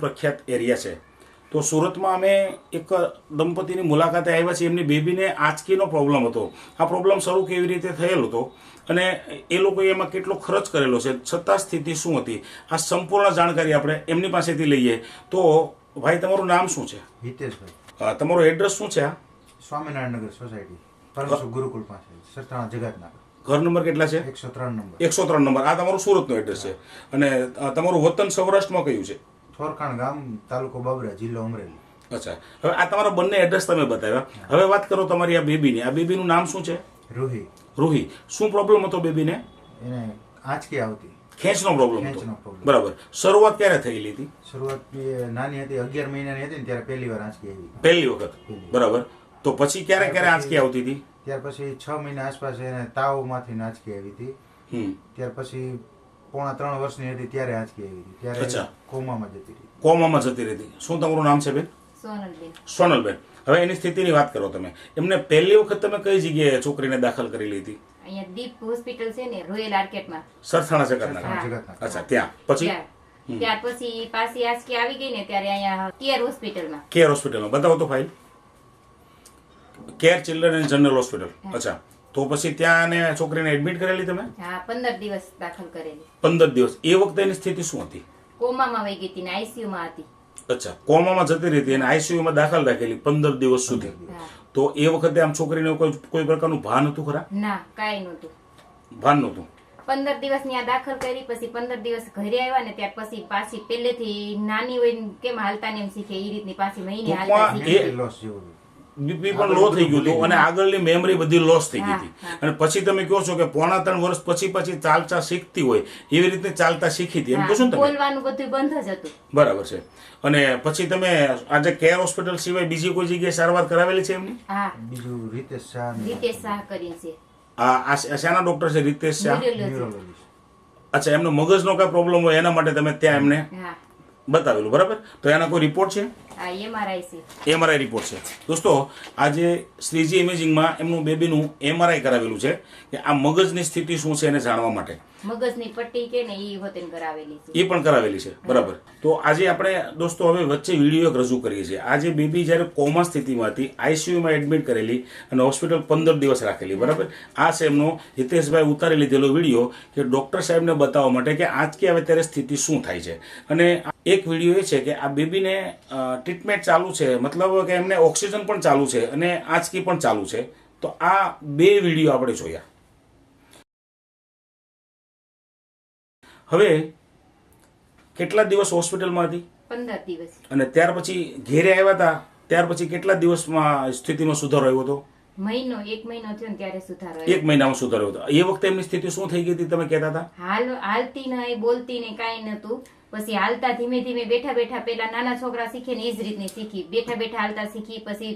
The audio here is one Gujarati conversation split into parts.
પ્રખ્યાત એરિયા છે. તો સુરતમાં અમે એક દંપતીની મુલાકાતે આવ્યા છીએ. એમની બેબીને આંચકીનો પ્રોબ્લેમ હતો. આ પ્રોબ્લેમ શરૂ કેવી રીતે થયેલો હતો અને એ લોકોએ એમાં કેટલો ખર્ચ કરેલો છે, છતાં સ્થિતિ શું હતી, આ સંપૂર્ણ જાણકારી આપણે એમની પાસેથી લઈએ. તો ભાઈ, તમારું નામ શું છે? હિતેશભાઈ. તમારું એડ્રેસ શું છે? સ્વામિનારાયણ નગર સોસાયટી, પરમસુખ ગુરુકુળ પાસે, સરથાણા જગતના. ઘર નંબર કેટલા છે? 103 નંબર. 103 નંબર. આ તમારું સુરતનું એડ્રેસ છે. અને તમારું વતન સૌરાષ્ટ્રમાં કયું છે? થોરખાણ ગામ, તાલુકો બાબરા, જિલ્લો અમરેલી. અચ્છા, હવે આ તમારા બંને એડ્રેસ તમે બતાવ્યા. હવે વાત કરો તમારી આ બેબીની. આ બેબીનું નામ શું છે? રૂહી. રૂહી. શું પ્રોબ્લેમ હતો બેબીને? એને આંચકી આવતી, ખેંચનો પ્રોબ્લેમ હતો. ખેંચનો પ્રોબ્લેમ. બરાબર. શરૂઆત ક્યારે થયેલી હતી? શરૂઆત નાની હતી, 11 મહિનાની હતી ને ત્યારે પહેલી વાર આંચકી આવી. પહેલી વખત. બરાબર. તો પછી ક્યારે ક્યારે આંચકી આવતી હતી? ત્યાર પછી 6 મહિના આસપાસ એને તાવમાંથી આંચકી આવી હતી. ત્યાર પછી પોણા 3 વર્ષની હતી ત્યારે આંચકી આવી હતી. ત્યારે કોમામાં જતી રહી. કોમામાં જતી રહી. શું તમારું નામ છે બેન? સોનલબેન. સોનલબેન. હવે એની સ્થિતિની વાત કરો તમે. એમને પહેલી વખત તમે કઈ જગ્યાએ છોકરીને દાખલ કરેલી હતી? અહીંયા દીપ હોસ્પિટલ છે ને, રોયલ આર્કેટમાં, સરથાણા જગતના. અચ્છા, ત્યાં. પછી ત્યાર પછી પાછી આંચકી આવી ગઈ ને ત્યારે અહીંયા કેર હોસ્પિટલમાં. કેર હોસ્પિટલમાં બતાવો તો file. Care children and general hospital. અચ્છા, તો પછી ત્યાં એને છોકરીને એડમિટ કરેલી તમે? હા, 15 દિવસ દાખલ કરેલી. 15 દિવસ. એ વખતે એની સ્થિતિ શું હતી? કોમામાં વહી ગઈ હતી ને આઈસીયુ માં હતી. અચ્છા, કોમામાં જતી રહી હતી અને આઈસીયુમાં દાખલ રાખેલી 15 દિવસ સુધી. તો એ વખતે આમ છોકરીને કોઈ પ્રકારનું ભાન હતું ખરા? ના, કાંઈ નહોતું. ભાન નહોતું. 15 દિવસ ની દાખલ કરી, પછી 15 દિવસ ઘરે આવ્યા ને ત્યાર પછી પાછી પહેલેથી નાની હોય કેમ હાલતા ને એમ શીખે એ રીતની પાછી મહિને હાલતા શીખે. બીપી પણ લો થઈ ગયું હતું અને આગળની મેમરી બધી લોસ થઈ ગઈ હતી. અને પછી તમે કહો છો કે પોણા 3 વર્ષ પછી ચાલતા શીખતી હોય એવી રીતે ચાલતા શીખી હતી, એમ કહો છો ને તમે? બોલવાનું બધું બંધ જ હતું. બરાબર છે. અને પછી તમે આજે કેર હોસ્પિટલ સિવાય બીજી કોઈ જગ્યાએ સારવાર કરાવેલી છે એમની? હા, બીજું રીતેશ શાહ. રીતેશ શાહ કરીને છે. આ શાના ડોક્ટર છે? રીતેશ શાહ. ન્યુરોલોજીસ્ટ. અચ્છા, એમનો મગજનો કઈ પ્રોબ્લેમ હોય એના માટે તમે ત્યાં એમને બતાવેલું. બરાબર. તો એના કોઈ રિપોર્ટ છે? એમઆરઆઈ રિપોર્ટ છે. દોસ્તો, આજે શ્રીજી ઇમેજિંગમાં એમનું બેબીનું એમઆરઆઈ કરાવેલું છે કે આ મગજની સ્થિતિ શું છે એને જાણવા માટે. મગજની પટ્ટી કે ને એ હોતે કરાવેલી છે. એ પણ કરાવેલી છે. બરાબર. તો આજે આપણે દોસ્તો હવે વચ્ચે વિડીયો રજૂ કરીએ છીએ. આજે બેબી જ્યારે કોમા સ્થિતિમાં હતી, આઈસીયુમાં એડમિટ કરેલી અને હોસ્પિટલ 15 દિવસ રાખેલી. બરાબર. આ છે એમનો હિતેશભાઈ ઉતારી લીધેલો વિડીયો કે ડોક્ટર સાહેબને બતાવવા માટે કે આંચકી આવે ત્યારે સ્થિતિ શું થાય છે. અને એક વિડીયો એ છે કે આ બેબીને ટ્રીટમેન્ટ ચાલુ છે, મતલબ કે એમને ઓક્સિજન પણ ચાલુ છે અને આંચકી પણ ચાલુ છે. તો આ બે વિડીયો આપણે જોયા. હવે કેટલા દિવસ હોસ્પિટલમાં હતી? 15 દિવસ. અને ત્યાર પછી ઘેરે આવ્યા હતા ત્યાર પછી કેટલા દિવસમાં સ્થિતિમાં સુધારો આવ્યો હતો? 1 મહિનો થયો ને ત્યારે સુધારો આવ્યો. 1 મહિનામાં સુધારો હતો. એ વખતે એમની સ્થિતિ શું થઈ ગઈ હતી તમે કહેતા હતા? હાલતી નહીં, બોલતી નહીં, કાંઈ નતું. પછી હાલતા ધીમે ધીમે બેઠા બેઠા પેલા નાના છોકરા શીખે ને એ જ રીતની શીખી. બેઠા બેઠા હાલતા શીખી, પછી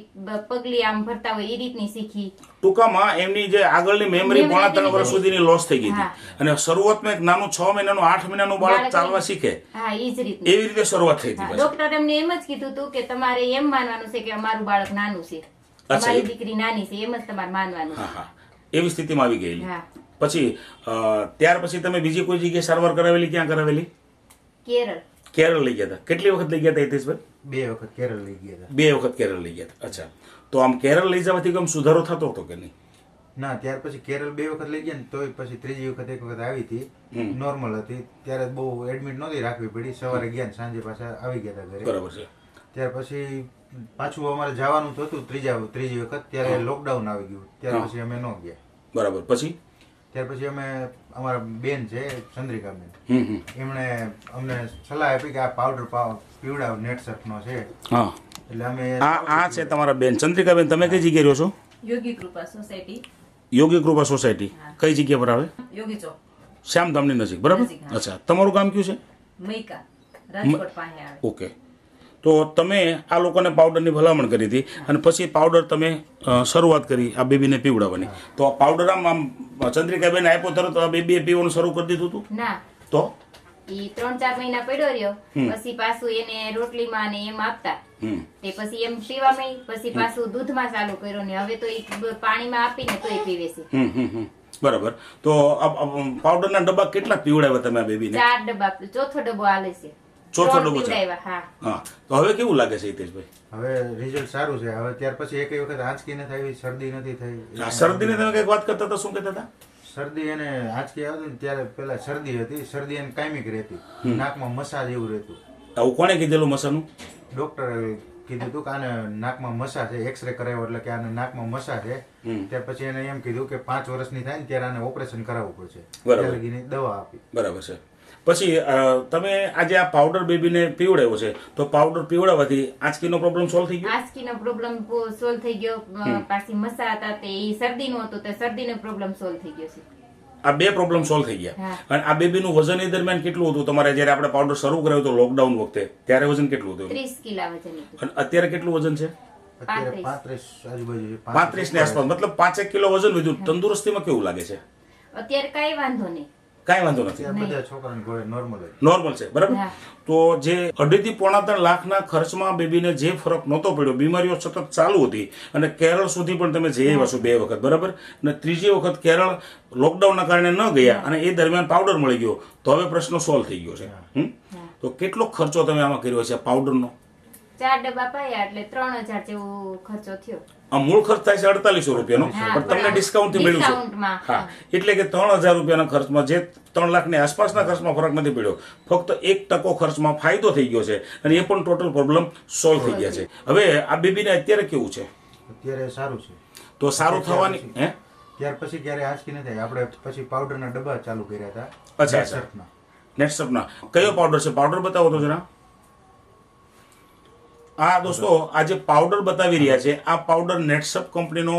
પગલી આમ ભરતા હોય એ રીતની શીખી. ટૂંકામાં એમની જે આગળની મેમરી પોણા 3 વર્ષ સુધીની લોસ થઈ ગઈ હતી. અને શરૂઆતમાં એક નાનું 6 મહિનાનું 8 મહિનાનું બાળક ચાલવા શીખે એવી રીતે શરૂઆત થઈ હતી. ડોક્ટર એમને એમ જ કીધું હતું કે તમારે એમ માનવાનું છે કે અમારું બાળક નાનું છે, અમારી દીકરી નાની છે, એમ જ તમારે માનવાનું. એવી સ્થિતિમાં આવી ગયેલી. પછી ત્યાર પછી તમે બીજી કોઈ જગ્યાએ સારવાર કરાવેલી? ક્યાં કરાવેલી? કેરળ લઈ ગયા હતા. કેટલી વખત લઈ ગયા હતા હિતેશભાઈ? 2 વખત કેરળ લઈ ગયા હતા. 2 વખત કેરળ લઈ ગયા હતા. અચ્છા, તો આમ કેરળ લઈ જવાથી કેમ સુધારો થતો હતો કે નહીં? ના, ત્યાર પછી કેરળ 2 વખત લઈ ગયા ને તોય પછી ત્રીજી વખત 1 વખત આવી હતી, નોર્મલ હતી. ત્યારે બહુ એડમિટ નહોતી રાખવી પડી. સવારે ગયા ને સાંજે પાછા આવી ગયા હતા ઘરે. બરાબર છે. ત્યાર પછી પાછું અમારે જવાનું તો હતું ત્રીજી વખત, ત્યારે લોકડાઉન આવી ગયું. ત્યાર પછી અમે ન ગયા. બરાબર. પછી ત્યાર પછી અમે અમારા બેન છે ચંદ્રિકાબેન, એમણે અમને સલાહ આપી કે આ પાવડર પીવડાવ નેટસર્ફ નો છે. એટલે અમે આ છે તમારા બેન ચંદ્રિકાબેન. તમે કઈ જગ્યાએ રહો છો? યોગી કૃપા સોસાયટી. યોગી કૃપા સોસાયટી કઈ જગ્યા પર આવે? યોગી ચોક, શ્યામધામની નજીક. બરાબર. અચ્છા, તમારું ગામ કયું છે? મૈકા, રાજકોટ પાસે આવે. ઓકે. તો તમે આ લોકોને પાવડરની ભલામણ કરી હતી અને પછી પાવડર તમે શરૂઆત કરી આ બેબીને પીવડાવવાની. તો આ પાવડર આમ ચંદ્રિકાબેન આપ્યો તરત આ બેબીએ પીવાનું શરૂ કરી દીધું હતું? ના. તો ઈ 3-4 મહિના પડ્યો રહ્યો. પછી પાછું એને રોટલીમાં ને એમ આપતા, તે પછી એમ પીવા માંડી. પછી પાછું દૂધમાં ચાલુ કર્યો ને હવે તો ઈ પાણીમાં આપીને તોય પીવે છે. બરાબર. તો પાવડરના ડબ્બા કેટલા પીવડાવ્યા તમે આ બેબીને? 4 ડબ્બા. ચોથો ડબ્બો હાલે છે. ચોથો ડબ્બો છે પીવડાવ્યા, હા. હા. તો હવે કેવું લાગે છે હિતેશભાઈ? હવે રિઝલ્ટ સારું છે. હવે ત્યાર પછી એક વખત આંચકી નથી આવી, શરદી નથી થઈ. આ શરદીની તમે કંઈક વાત કરતા હતા, શું કહેતા હતા? શરદી એને આંચકી આવતી ને ત્યારે પેલા શરદી હતી, શરદી એને કાયમિક રહેતી, નાકમાં મસા જેવું રહેતું. આવું કોણે કીધેલું મસાનું? ડોક્ટરે કીધું હતું કે આને નાકમાં મસા છે, એક્સરે કરાવ્યો એટલે કે આને નાકમાં મસા છે. ત્યાર પછી એને એમ કીધું કે 5 વર્ષની થાય ને ત્યારે આને ઓપરેશન કરાવવું પડશે. બરાબર. ત્યાં લગીની દવા આપી. બરાબર છે. પછી તમે આજે આ પાવડર બેબીને પીવડાવ્યો છે, તો પાવડર પીવડાવવાથી આંચકીનો પ્રોબ્લેમ સોલ્વ થઈ ગયો? આંચકીનો પ્રોબ્લેમ સોલ્વ થઈ ગયો. પાછી મસા હતા તે શરદીનો હતો, તો શરદીનો પ્રોબ્લેમ સોલ્વ થઈ ગયો છે. આ 2 પ્રોબ્લેમ સોલ્વ થઈ ગયા. હા. અને આ બેબીનું વજન એ દરમિયાન કેટલું હતું તમારે જ્યારે આપણે પાવડર શરૂ કર્યો હતો લોકડાઉન વખતે, ત્યારે વજન કેટલું હતું? 30 કિલા વજન હતું. અને અત્યારે કેટલું વજન છે? અત્યારે 35 આજુબાજુ છે. 35 ની આસપાસ, મતલબ 5 કિલો વજન વધ્યું. તંદુરસ્તીમાં કેવું લાગે છે? અત્યારે કઈ વાંધો નહીં. કાંઈ વાંધો નથી, ત્યાં બધા છોકરાને ગોળે નોર્મલ જ. નોર્મલ છે. બરાબર. હા. તો જે 2.5 થી 3 લાખના ખર્ચમાં બેબીને જે ફરક નહોતો પડ્યો, બીમારીઓ સતત ચાલુ હતી અને કેરળ સુધી પણ તમે જઈ આવ્યા છો 2 વખત, બરાબર, અને ત્રીજી વખત કેરળ લોકડાઉનના કારણે ન ગયા અને એ દરમિયાન પાવડર મળી ગયો, તો હવે પ્રશ્ન સોલ્વ થઈ ગયો છે. તો કેટલો ખર્ચો તમે આમાં કર્યો છે પાવડરનો? 4 ડબ્બા પાયા એટલે 3000 જેવો ખર્ચો થયો. આ મૂળ ખર્ચ થાય છે 4800 રૂપિયાનો, હા, પણ તમને ડિસ્કાઉન્ટ થી મળ્યું છે. ડિસ્કાઉન્ટમાં, હા, એટલે કે 3000 રૂપિયાના ખર્ચમાં જે 3 લાખની આસપાસના ખર્ચમાં ફરક નથી પડ્યો, ફક્ત 1% ખર્ચમાં ફાયદો થઈ ગયો છે અને એ પણ ટોટલ પ્રોબ્લેમ સોલ્વ થઈ ગયા છે. હવે આ બેબીને અત્યારે કેવું છે? અત્યારે સારું છે. તો સારું થવાની હે? ત્યાર પછી ક્યારે આંચકી નથી. આપણે પછી પાવડરના ડબ્બા ચાલુ કર્યા હતા. અચ્છા, Net અચ્છા. surfના. નેટસપના કયો પાવડર છે? પાવડર બતાવો તો જરા. આ દોસ્તો આ જે પાવડર બતાવી રહ્યા છે, આ પાવડર નેટસપ કંપનીનો